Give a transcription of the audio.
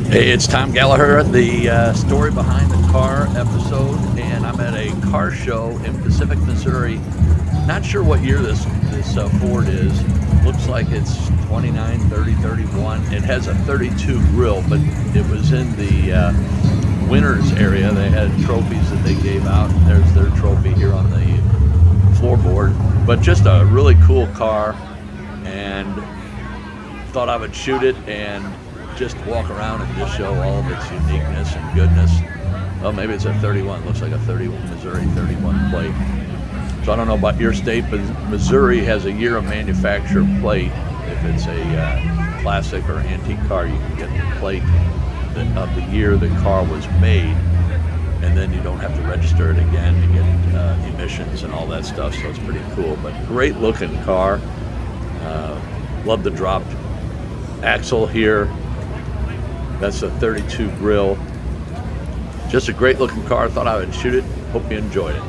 Hey, it's Tom Gallagher, the story behind the car episode, and I'm at a car show in Pacific, Missouri. Not sure what year this Ford is. Looks like it's 29, 30, 31. It has a 32 grill, but it was in the winners area. They had trophies that they gave out. There's their trophy here on the floorboard. But just a really cool car, and thought I would shoot it and just walk around and just show all of its uniqueness and goodness. Oh, maybe it's a 31. Looks like a 31 Missouri 31 plate. So I don't know about your state, but Missouri has a year of manufacture plate. If it's a classic or antique car, you can get the plate of the year the car was made, and then you don't have to register it again. You get emissions and all that stuff, so it's pretty cool. But great looking car. Love the dropped axle here. That's a 32 grill. Just a great looking car. Thought I would shoot it. Hope you enjoyed it.